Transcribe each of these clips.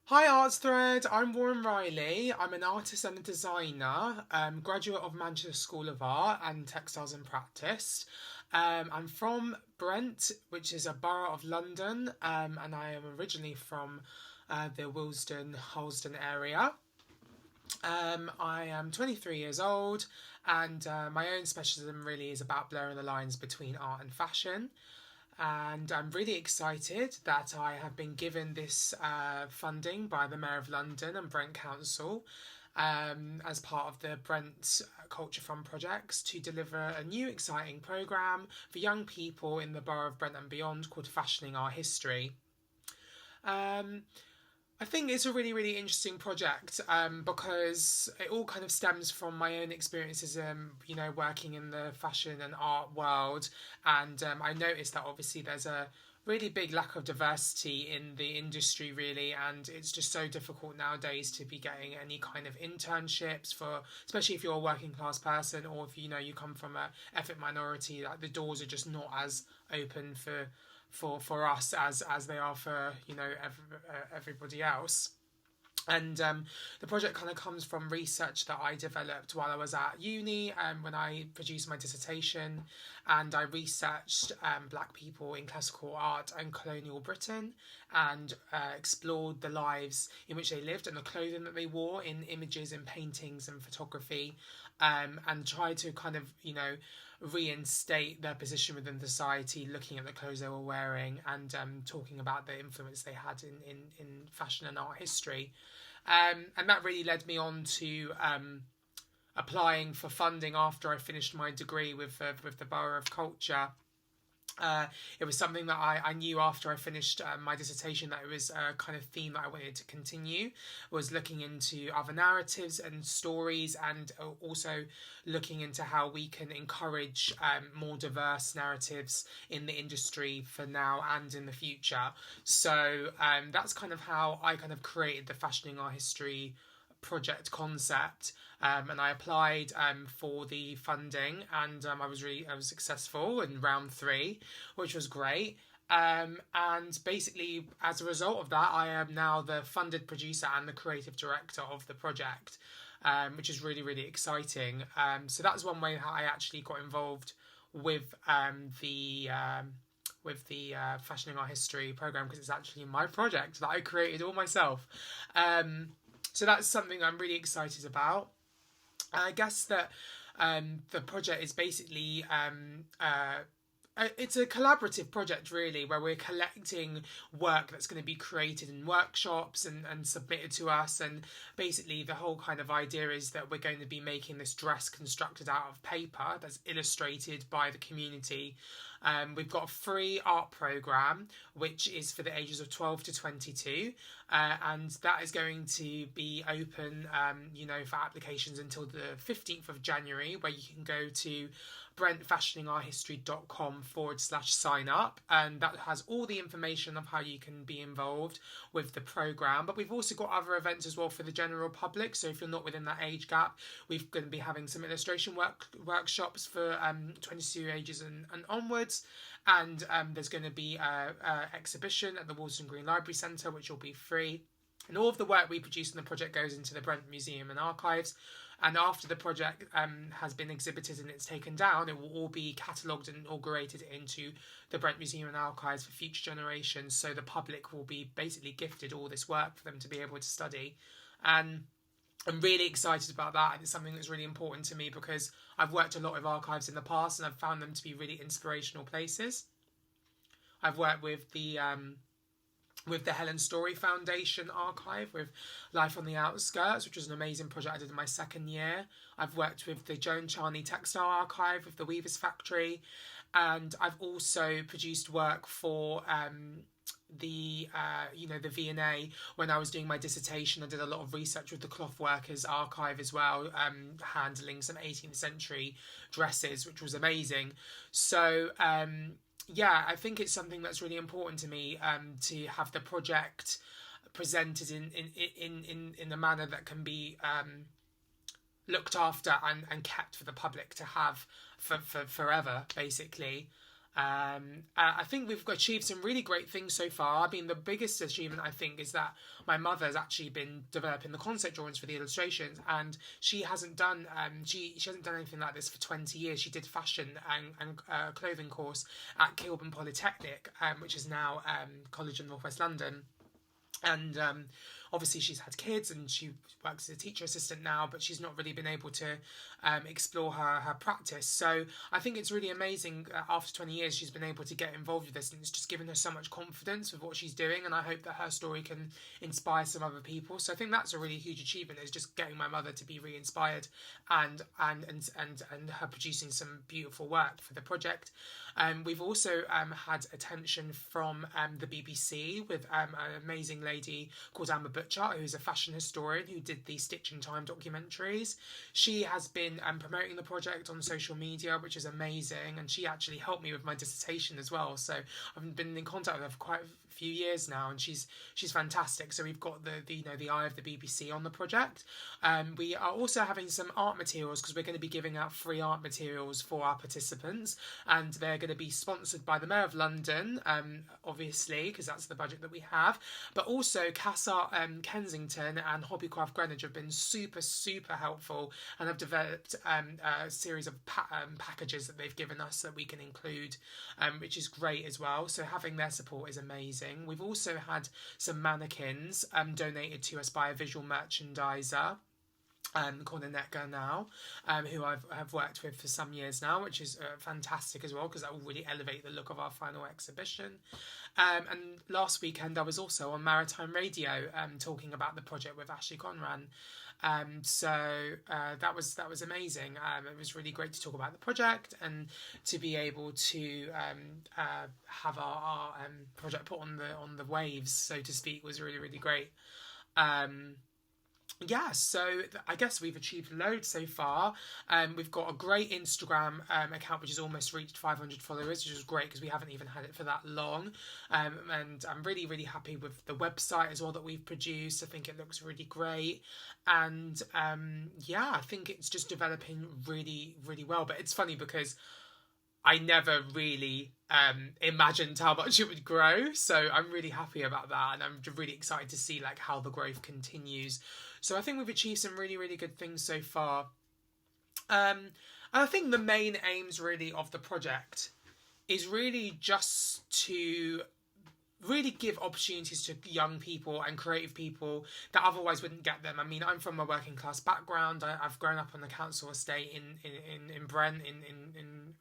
Hi ARTSTHREAD, I'm Warren Reilly. I'm an artist and a designer, graduate of Manchester School of Art and Textiles and Practice. I'm from Brent, which is a borough of London, and I am originally from the Willesden, Holston area. I am 23 years old, and my own specialism really is about blurring the lines between art and fashion. And I'm really excited that I have been given this funding by the Mayor of London and Brent Council as part of the Brent Culture Fund projects to deliver a new exciting programme for young people in the borough of Brent and beyond called Fashioning Our History. Um, I think it's a really, really interesting project because it all kind of stems from my own experiences, working in the fashion and art world. And I noticed that obviously there's a really big lack of diversity in the industry, really. And it's just so difficult nowadays to be getting any kind of internships for, especially if you're a working class person or if you come from a ethnic minority, like the doors are just not as open for us as they are for everybody else. And the project kind of comes from research that I developed while I was at uni when I produced my dissertation. And I researched black people in classical art and colonial Britain and explored the lives in which they lived and the clothing that they wore in images and paintings and photography, and tried to kind of, reinstate their position within society, looking at the clothes they were wearing and talking about the influence they had in fashion and art history. And that really led me on to applying for funding after I finished my degree with the Borough of Culture. It was something that I knew after I finished my dissertation that it was a kind of theme that I wanted to continue, was looking into other narratives and stories and also looking into how we can encourage more diverse narratives in the industry for now and in the future. So that's kind of how I kind of created the Fashioning Our History project concept, and I applied for the funding, and I was successful in round three, which was great. And basically, as a result of that, I am now the funded producer and the creative director of the project, which is really, really exciting. So that's one way how I actually got involved with Fashioning Our History program, because it's actually my project that I created all myself. So that's something I'm really excited about. I guess that the project is basically it's a collaborative project, really, where we're collecting work that's going to be created in workshops and submitted to us. And basically the whole kind of idea is that we're going to be making this dress constructed out of paper that's illustrated by the community. We've got a free art programme which is for the ages of 12 to 22, and that is going to be open for applications until the 15th of January, where you can go to brentfashioningourhistory.com/sign up, and that has all the information of how you can be involved with the programme. But we've also got other events as well for the general public, so if you're not within that age gap, we're going to be having some illustration workshops for 22 ages and onwards, and there's going to be a exhibition at the Walston Green Library Centre which will be free. And all of the work we produce in the project goes into the Brent Museum and Archives. And after the project has been exhibited and it's taken down, it will all be catalogued and inaugurated into the Brent Museum and Archives for future generations. So the public will be basically gifted all this work for them to be able to study. And I'm really excited about that, and it's something that's really important to me because I've worked a lot with archives in the past and I've found them to be really inspirational places. I've worked with the Helen Story Foundation archive with Life on the Outskirts, which was an amazing project I did in my second year. I've worked with the Joan Charney Textile Archive with the Weavers Factory, and I've also produced work for the V&A. When I was doing my dissertation, I did a lot of research with the Cloth Workers Archive as well, handling some 18th century dresses, which was amazing. So I think it's something that's really important to me, to have the project presented in a manner that can be looked after and kept for the public to have for forever, basically. I think we've achieved some really great things so far. I mean, the biggest achievement I think is that my mother has actually been developing the concept drawings for the illustrations, and she hasn't done she hasn't done anything like this for 20 years. She did fashion and clothing course at Kilburn Polytechnic, which is now College in North West London. And obviously she's had kids and she works as a teacher assistant now, but she's not really been able to explore her practice. So I think it's really amazing after 20 years she's been able to get involved with this, and it's just given her so much confidence with what she's doing, and I hope that her story can inspire some other people. So I think that's a really huge achievement, is just getting my mother to be re-inspired and her producing some beautiful work for the project. We've also had attention from the BBC with an amazing lady called Amber Butcher, who's a fashion historian who did the Stitching Time documentaries. She has been promoting the project on social media, which is amazing, and she actually helped me with my dissertation as well. So I've been in contact with her for quite a few years now, and she's fantastic. So we've got the eye of the BBC on the project. We are also having some art materials, because we're going to be giving out free art materials for our participants, and they're going to be sponsored by the Mayor of London, obviously, because that's the budget that we have, but also Casa Kensington and Hobbycraft Greenwich have been super helpful, and have developed a series of packages that they've given us that we can include, which is great as well. So having their support is amazing. We've also had some mannequins donated to us by a visual merchandiser called Annette now, who I've worked with for some years now, which is fantastic as well, because that will really elevate the look of our final exhibition. And last weekend I was also on Maritime Radio talking about the project with Ashley Conran. So that was amazing. It was really great to talk about the project, and to be able to have our project put on the waves, so to speak, was really great. Yeah, so I guess we've achieved loads so far. We've got a great Instagram account which has almost reached 500 followers, which is great because we haven't even had it for that long. And I'm really happy with the website as well that we've produced. I think it looks really great. And yeah, I think it's just developing really well. But it's funny because I never really imagined how much it would grow, so I'm really happy about that, and I'm really excited to see like how the growth continues. So I think we've achieved some really good things so far. And I think the main aims really of the project is really just to really give opportunities to young people and creative people that otherwise wouldn't get them. I mean, I'm from a working class background. I've grown up on the council estate in Brent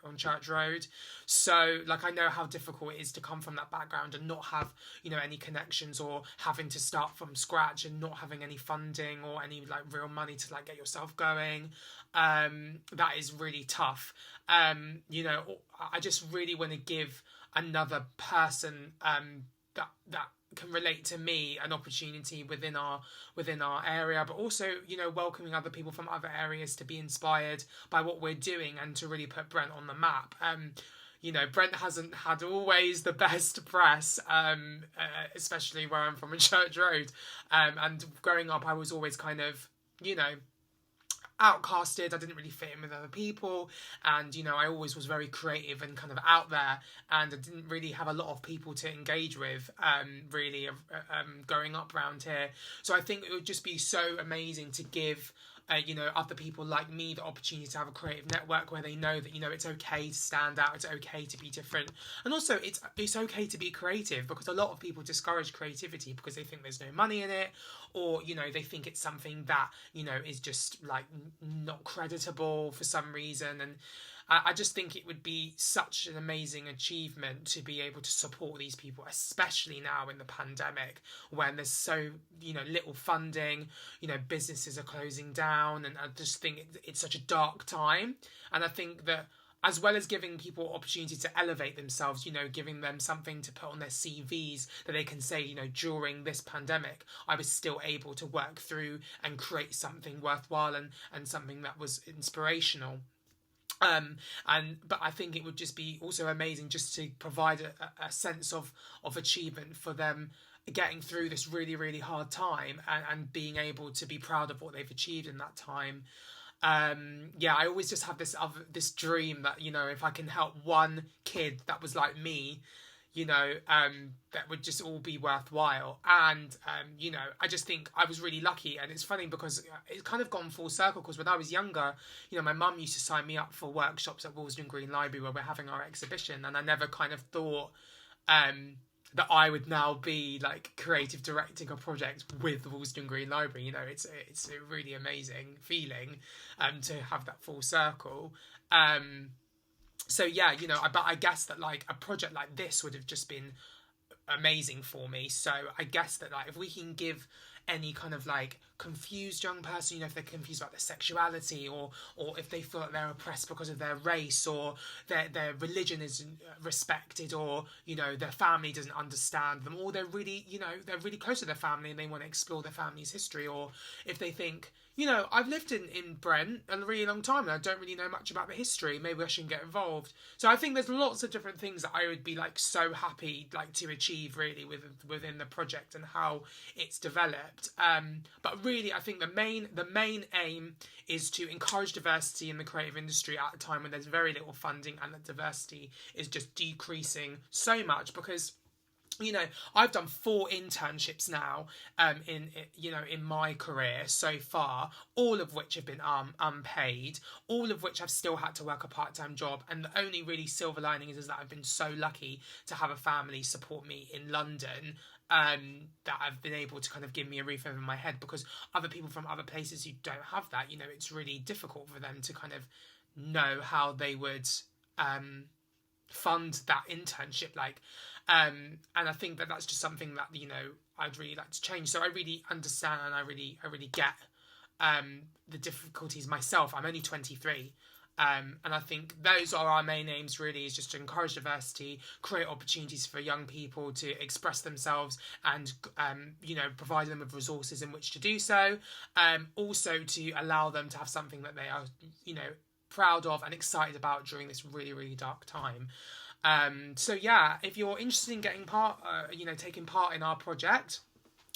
on Church Road, so like I know how difficult it is to come from that background and not have any connections, or having to start from scratch and not having any funding or any like real money to like get yourself going. That is really tough. I just really want to give another person that can relate to me an opportunity within our area, but also welcoming other people from other areas to be inspired by what we're doing and to really put Brent on the map. Brent hasn't had always the best press, especially where I'm from in Church Road, and growing up I was always kind of outcasted. I didn't really fit in with other people, and I always was very creative and kind of out there, and I didn't really have a lot of people to engage with growing up around here. So I think it would just be so amazing to give other people like me the opportunity to have a creative network where they know that it's okay to stand out, it's okay to be different, and also it's okay to be creative, because a lot of people discourage creativity because they think there's no money in it, or they think it's something that is just like not creditable for some reason. And I just think it would be such an amazing achievement to be able to support these people, especially now in the pandemic when there's so little funding, businesses are closing down, and I just think it's such a dark time. And I think that as well as giving people opportunity to elevate themselves, giving them something to put on their CVs that they can say, during this pandemic, I was still able to work through and create something worthwhile and something that was inspirational. But I think it would just be also amazing just to provide a sense of achievement for them getting through this really hard time, and being able to be proud of what they've achieved in that time. Yeah, I always just have this dream that, you know, if I can help one kid that was like me, you know, that would just all be worthwhile. And, you know, I just think I was really lucky. And it's funny because it's kind of gone full circle, because when I was younger, you know, my mum used to sign me up for workshops at Willesden Green Library where we're having our exhibition. And I never kind of thought that I would now be like creative directing a project with the Willesden Green Library. You know, it's a really amazing feeling to have that full circle. So yeah, you know, but I guess that like a project like this would have just been amazing for me. So I guess that like if we can give any kind of like confused young person, you know, if they're confused about their sexuality, or if they feel like they're oppressed because of their race, or their religion isn't respected, or, you know, their family doesn't understand them, or they're really, you know, they're really close to their family and they want to explore their family's history, or if they think, you know, I've lived in Brent a really long time and I don't really know much about the history, maybe I shouldn't get involved. So I think there's lots of different things that I would be like so happy like to achieve really within the project and how it's developed. But really I think the main aim is to encourage diversity in the creative industry at a time when there's very little funding and that diversity is just decreasing so much, because, you know, I've done 4 internships now in my career so far, all of which have been unpaid, all of which I've still had to work a part-time job, and the only really silver lining is that I've been so lucky to have a family support me in London, that I've been able to kind of give me a roof over my head, because other people from other places who don't have that, you know, it's really difficult for them to kind of know how they would fund that internship, like, and I think that that's just something that, you know, I'd really like to change. So I really understand and I really get the difficulties myself. I'm only 23, and I think those are our main aims really, is just to encourage diversity, create opportunities for young people to express themselves, and you know, provide them with resources in which to do so, also to allow them to have something that they are, you know, proud of and excited about during this really dark time. So yeah, if you're interested in getting taking part in our project,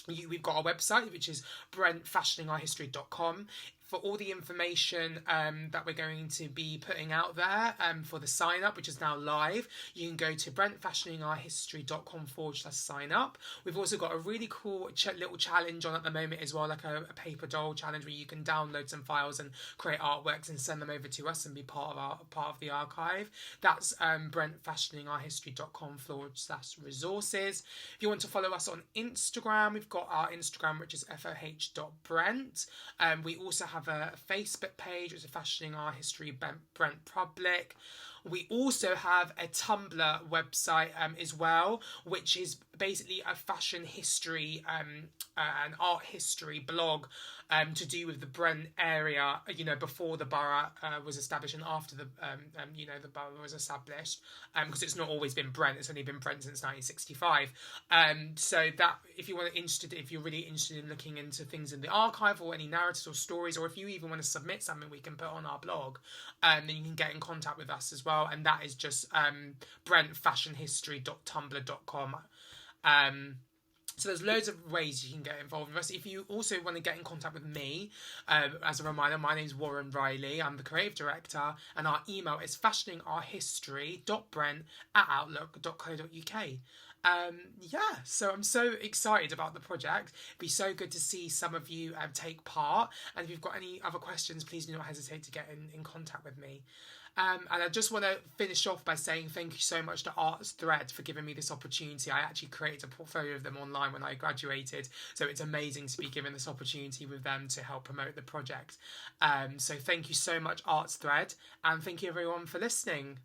we've got our website, which is brentfashioningourhistory.com. For all the information that we're going to be putting out there for the sign up, which is now live, you can go to brentfashioningourhistory.com/sign up. We've also got a really cool little challenge on at the moment as well, like a paper doll challenge where you can download some files and create artworks and send them over to us and be part of the archive. That's brentfashioningourhistory.com/resources. If you want to follow us on Instagram, we've got our Instagram, which is foh.brent. We also have a Facebook page, which is Fashioning Our History Brent Public. We also have a Tumblr website as well, which is basically a fashion history and art history blog to do with the Brent area, you know, before the borough was established and after the the borough was established, because it's not always been Brent, it's only been Brent since 1965. So that if you're really interested in looking into things in the archive, or any narratives or stories, or if you even want to submit something we can put on our blog, then you can get in contact with us as well, and that is just brentfashionhistory.tumblr.com. So there's loads of ways you can get involved with us. If you also want to get in contact with me, as a reminder, my name is Warren Reilly. I'm the creative director, and our email is fashioningourhistory.brent@outlook.co.uk. So I'm so excited about the project. It'd be so good to see some of you take part, and if you've got any other questions, please do not hesitate to get in contact with me. And I just want to finish off by saying thank you so much to ARTSTHREAD for giving me this opportunity. I actually created a portfolio of them online when I graduated, so it's amazing to be given this opportunity with them to help promote the project. So thank you so much, ARTSTHREAD, and thank you everyone for listening.